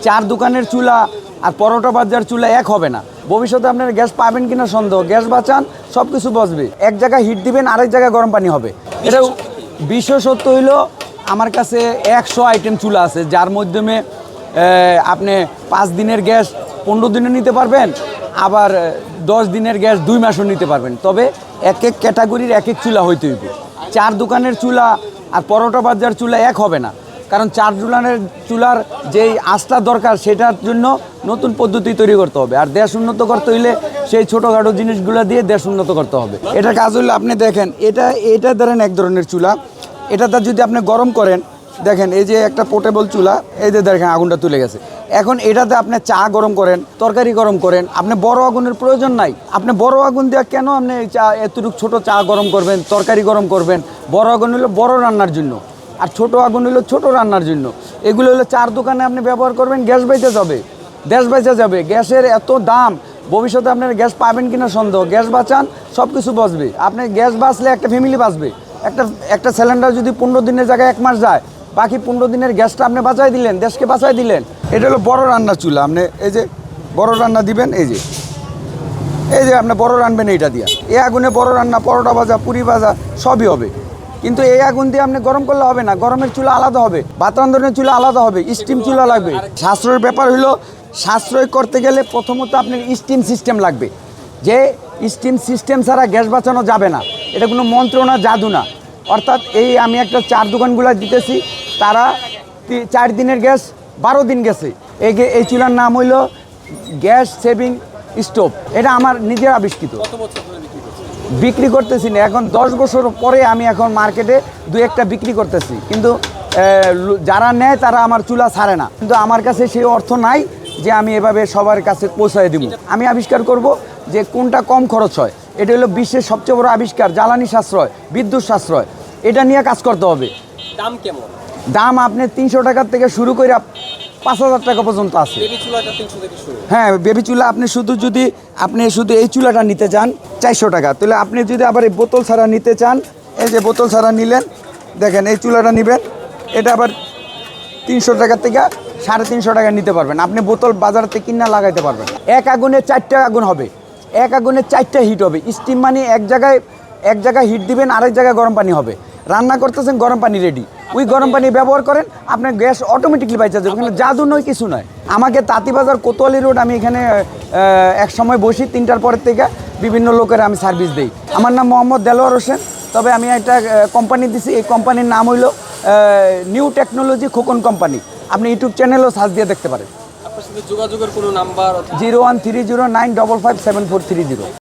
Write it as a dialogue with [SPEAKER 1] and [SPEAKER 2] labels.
[SPEAKER 1] চার দোকানের চুলা আর পরোটা বাজার চুলা এক হবে না। ভবিষ্যতে আপনারা গ্যাস পাবেন কিনা সন্দেহ। গ্যাস বাঁচান, সব কিছু বসবে। এক জায়গায় হিট দিবেন, আরেক জায়গায় গরম পানি হবে। এটা বিশেষত্ব হইল আমার কাছে 100 আইটেম চুলা আছে, যার মাধ্যমে আপনি 5 দিনের গ্যাস 15 দিনে নিতে পারবেন, আবার 10 দিনের গ্যাস 2 মাসও নিতে পারবেন। তবে এক এক ক্যাটাগরির এক এক চুলা হইতে হইবে। চার দোকানের চুলা আর পরোটা বাজার চুলা এক হবে না, কারণ চার দোকানের চুলার যেই আঁচটা দরকার সেটার জন্য নতুন পদ্ধতি তৈরি করতে হবে। আর দেশ উন্নত করতে হইলে সেই ছোটোখাটো জিনিসগুলো দিয়ে দেশ উন্নত করতে হবে। এটার কাজ হইলে আপনি দেখেন, এটা ধরেন এক ধরনের চুলা। এটাতে যদি আপনি গরম করেন, দেখেন এই যে একটা পোর্টেবল চুলা, এই যে দেখেন আগুনটা তুলে গেছে। এখন এটাতে আপনি চা গরম করেন, তরকারি গরম করেন, আপনি বড় আগুনের প্রয়োজন নাই। আপনি বড় আগুন দিয়ে কেন আপনি চা এতটুকু ছোটো চা গরম করবেন, তরকারি গরম করবেন? বড় আগুন হলো বড় রান্নার জন্য, আর ছোট আগুন হলো ছোট রান্নার জন্য। এগুলো হলো চার দোকানে আপনি ব্যবহার করবেন, গ্যাস বেঁচে যাবে, দেশ বেঁচে যাবে। গ্যাসের এত দাম, ভবিষ্যতে আপনার গ্যাস পাবেন কিনা সন্দেহ। গ্যাস বাঁচান, সব কিছু বাঁচবে। আপনি গ্যাস বাঁচলে একটা ফ্যামিলি বাঁচবে। একটা সিলিন্ডার যদি 15 দিনের জায়গায় 1 মাস যায়, বাকি 15 দিনের গ্যাসটা আপনি বাঁচাই দিলেন, দেশকে বাঁচাই দিলেন। এটা হলো বড় রান্নার চুলা। আপনি এই যে বড় রান্না দিবেন, এই যে আপনি বড় রানবেন এইটা দিয়া। এই আগুনে বড় রান্না, পরোটা ভাজা, পুরি ভাজা সবই হবে। কিন্তু এই আগুন দিয়ে আপনি গরম করলে হবে না। গরমের চুলা আলাদা হবে, ভাত রান্ধনের চুলা আলাদা হবে, স্টিম চুলা লাগবে। সাশ্রয়ের ব্যাপার হলো, সাশ্রয় করতে গেলে প্রথমত আপনার স্টিম সিস্টেম লাগবে। যে স্টিম সিস্টেম ছাড়া গ্যাস বাঁচানো যাবে না। এটা কোনো মন্ত্র না, জাদু না। অর্থাৎ আমি একটা চার দোকানগুলো দিতেছি, তারা 4 দিনের গ্যাস 12 দিন গেছে। এই চুলার নাম হইল গ্যাস সেভিং স্টোভ। এটা আমার নিজের আবিষ্কৃত। বিক্রি করতেছি না এখন, 10 বছর পরে আমি এখন মার্কেটে 2-1টা বিক্রি করতেছি, কিন্তু যারা নেয় তারা আমার চুলা ছাড়ে না। কিন্তু আমার কাছে সেই অর্থ নাই যে আমি এভাবে সবার কাছে পৌঁছায় দিব। আমি আবিষ্কার করব যে কোনটা কম খরচ হয়। এটা হলো বিশ্বের সবচেয়ে বড় আবিষ্কার, জ্বালানি সাশ্রয়, বিদ্যুৎ সাশ্রয়। এটা নিয়ে কাজ করতে হবে।
[SPEAKER 2] দাম কেমন?
[SPEAKER 1] দাম আপনি 300 টাকার থেকে শুরু করে 5000 টাকা পর্যন্ত আছে। হ্যাঁ, বেবি চুলা আপনি যদি এই চুলাটা নিতে চান 400 টাকা। তাহলে আপনি যদি আবার এই বোতল ছাড়া নিতে চান, এই যে বোতল ছাড়া নিলেন, দেখেন এই চুলাটা নেবেন, এটা আবার 300 টাকার থেকে 350 টাকা নিতে পারবেন। আপনি বোতল বাজার থেকে কিনা লাগাইতে পারবেন। এক আগুনে 4টা আগুন হবে, এক আগুনে 4টা হিট হবে। স্টিম মানে এক জায়গায় হিট দিবেন, আরেক জায়গায় গরম পানি হবে। রান্না করতেছেন, গরম পানি রেডি, ওই গরম পানি ব্যবহার করেন, আপনার গ্যাস অটোমেটিকলি বাইচা যাবে। ওখানে জাদু নয়, কিছু নয়। আমাকে তাঁতিবাজার কোতোয়ালি রোড, আমি এখানে এক সময় বসি 3টার পরের থেকে, বিভিন্ন লোকের আমি সার্ভিস দিই। আমার নাম মোহাম্মদ দেলোয়ার হোসেন। তবে আমি একটা কোম্পানি দিছি, এই কোম্পানির নাম হইল নিউ টেকনোলজি খোকন কোম্পানি। আপনি ইউটিউব চ্যানেলও সার্চ দিয়ে দেখতে পারেন।
[SPEAKER 2] আপনার সাথে যোগাযোগের কোনো নাম্বার?
[SPEAKER 1] 01309557430।